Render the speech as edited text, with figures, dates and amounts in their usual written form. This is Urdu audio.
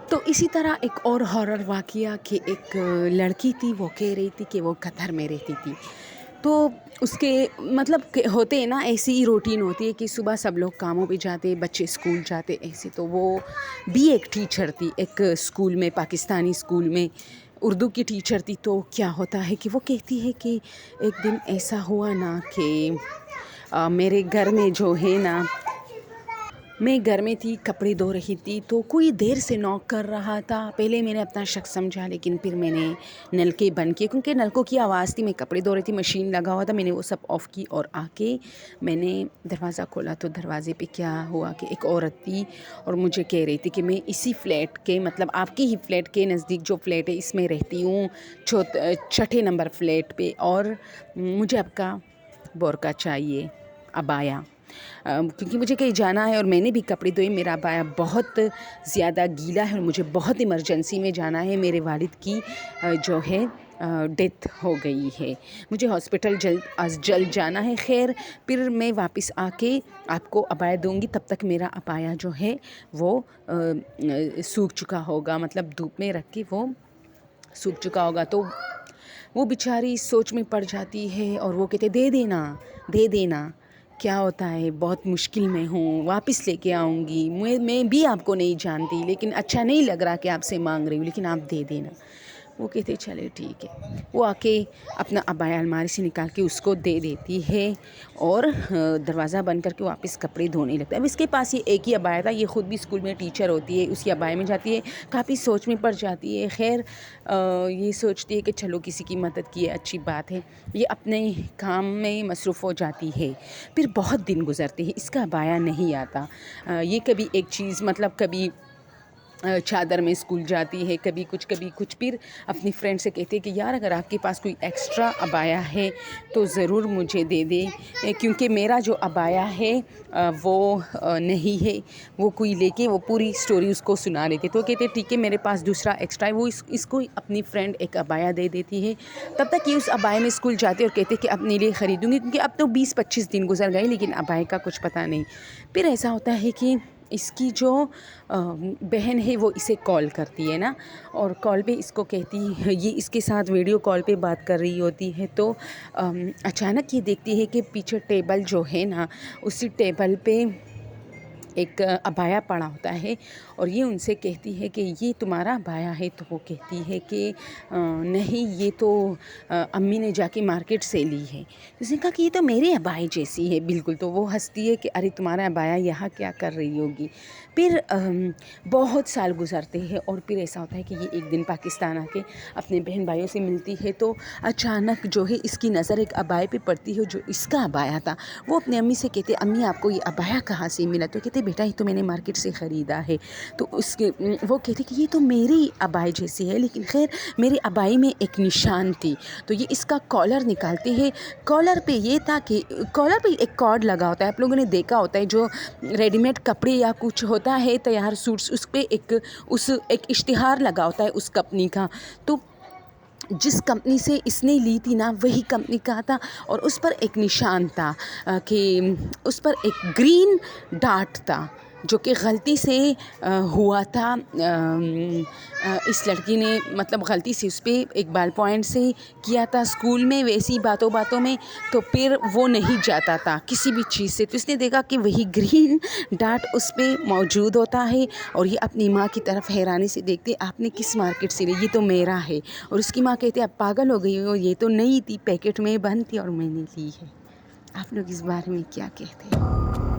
تو اسی طرح ایک اور ہارر واقعہ کہ ایک لڑکی تھی، وہ کہہ رہی تھی کہ وہ قطر میں رہتی تھی. تو اس کے مطلب کہ ہوتے ہیں نا، ایسی ہی روٹین ہوتی ہے کہ صبح سب لوگ کاموں پہ جاتے، بچے اسکول جاتے ایسے. تو وہ بھی ایک ٹیچر تھی ایک اسکول میں، پاکستانی اسکول میں اردو کی ٹیچر تھی. تو کیا ہوتا ہے کہ وہ کہتی ہے کہ ایک دن ایسا ہوا نا کہ میرے گھر میں جو ہے نا، میں گھر میں تھی، کپڑے دھو رہی تھی، تو کوئی دیر سے نوک کر رہا تھا. پہلے میں نے اپنا شک سمجھا، لیکن پھر میں نے نلکے بند کیے کیونکہ نلکوں کی آواز تھی. میں کپڑے دھو رہی تھی، مشین لگا ہوا تھا، میں نے وہ سب آف کی اور آ کے میں نے دروازہ کھولا. تو دروازے پہ کیا ہوا کہ ایک عورت تھی اور مجھے کہہ رہی تھی کہ میں اسی فلیٹ کے، مطلب آپ کے ہی فلیٹ کے نزدیک جو فلیٹ ہے اس میں رہتی ہوں، 6 نمبر فلیٹ پہ، اور مجھے آپ کا برقع چاہیے، عبایا، کیونکہ مجھے کہیں جانا ہے اور میں نے بھی کپڑے دھوئے. میرا عبایا بہت زیادہ گیلا ہے اور مجھے بہت ایمرجنسی میں جانا ہے. میرے والد کی جو ہے ڈیتھ ہو گئی ہے، مجھے ہاسپٹل جلد جانا ہے. خیر، پھر میں واپس آ کے آپ کو عبایا دوں گی، تب تک میرا عبایا جو ہے وہ سوکھ چکا ہوگا، مطلب دھوپ میں رکھ کے وہ سوکھ چکا ہوگا. تو وہ بیچاری سوچ میں پڑ جاتی ہے اور وہ کہتے دے دینا. کیا ہوتا ہے، بہت مشکل میں ہوں، واپس لے کے آؤں گی، میں بھی آپ کو نہیں جانتی، لیکن اچھا نہیں لگ رہا کہ آپ سے مانگ رہی ہوں، لیکن آپ دے دینا. وہ کہتے چلے ٹھیک ہے. وہ آ کے اپنا عبایا الماری سے نکال کے اس کو دے دیتی ہے اور دروازہ بند کر کے واپس کپڑے دھونے لگتا ہے. اب اس کے پاس یہ ایک ہی عبایا تھا، یہ خود بھی اسکول میں ٹیچر ہوتی ہے، اسی عبایا میں جاتی ہے، کافی سوچ میں پڑ جاتی ہے. خیر، یہ سوچتی ہے کہ چلو کسی کی مدد کی ہے، اچھی بات ہے. یہ اپنے کام میں مصروف ہو جاتی ہے. پھر بہت دن گزرتے ہیں، اس کا عبایا نہیں آتا. یہ کبھی ایک چیز، مطلب کبھی چادر میں اسکول جاتی ہے، کبھی کچھ. پھر اپنی فرینڈ سے کہتے ہیں کہ یار اگر آپ کے پاس کوئی ایکسٹرا عبایا ہے تو ضرور مجھے دے دے، کیونکہ میرا جو عبایا ہے وہ نہیں ہے. وہ کوئی لے کے وہ پوری سٹوری اس کو سنا لیتے. تو کہتے ٹھیک ہے، میرے پاس دوسرا ایکسٹرا ہے. وہ اس کو اپنی فرینڈ ایک عبایا دے دیتی ہے. تب تک یہ اس عبایا میں اسکول جاتے اور کہتے کہ اپنے لیے خریدوں گی، کیونکہ اب تو 20-25 دن گزر گئے لیکن عبایا کا کچھ پتہ نہیں. پھر ایسا ہوتا ہے کہ اس کی جو بہن ہے وہ اسے کال کرتی ہے نا، اور کال پہ اس کو کہتی ہے، یہ اس کے ساتھ ویڈیو کال پہ بات کر رہی ہوتی ہے. تو اچانک یہ دیکھتی ہے کہ پیچھے ٹیبل جو ہے نا، اسی ٹیبل پہ ایک عبایا پڑا ہوتا ہے اور یہ ان سے کہتی ہے کہ یہ تمہارا عبایا ہے. تو وہ کہتی ہے کہ نہیں، یہ تو امی نے جا کے مارکیٹ سے لی ہے. اس نے کہا کہ یہ تو میرے عبایا جیسی ہے بالکل. تو وہ ہنستی ہے کہ ارے تمہارا عبایا یہاں کیا کر رہی ہوگی. پھر بہت سال گزرتے ہیں اور پھر ایسا ہوتا ہے کہ یہ ایک دن پاکستان آ کے اپنے بہن بھائیوں سے ملتی ہے. تو اچانک جو ہے اس کی نظر ایک عبایا پہ پڑتی ہے جو اس کا عبایا تھا. وہ اپنی امی سے کہتے امی آپ کو یہ عبایا کہاں سے ملا؟ تو کہتے بیٹا یہ تو میں نے مارکیٹ سے خریدا ہے. تو وہ کہتے کہ یہ تو میری عبایا جیسی ہے، لیکن خیر میرے عبایا میں ایک نشان تھی. تو یہ اس کا کالر نکالتے ہیں. کالر پہ یہ تھا کہ کالر پہ ایک کارڈ لگا ہوتا ہے، آپ لوگوں نے دیکھا ہوتا ہے جو ریڈی میڈ کپڑے یا کچھ ہوتا ہے تیار سوٹس، اس پہ ایک اشتہار لگا ہوتا ہے اس کمپنی کا. تو جس کمپنی سے اس نے لی تھی نا وہی کمپنی کا تھا، اور اس پر ایک نشان تھا کہ اس پر ایک گرین ڈاٹ تھا جو کہ غلطی سے ہوا تھا. اس لڑکی نے مطلب غلطی سے اس پہ ایک بال پوائنٹ سے کیا تھا اسکول میں، ویسی باتوں میں. تو پھر وہ نہیں جاتا تھا کسی بھی چیز سے. تو اس نے دیکھا کہ وہی گرین ڈاٹ اس پہ موجود ہوتا ہے اور یہ اپنی ماں کی طرف حیرانی سے دیکھتے آپ نے کس مارکیٹ سے لی؟ یہ تو میرا ہے. اور اس کی ماں کہتے آپ پاگل ہو گئی ہو، یہ تو نئی تھی، پیکٹ میں بند تھی اور میں نے لی ہے. آپ لوگ اس بارے میں کیا کہتے ہیں؟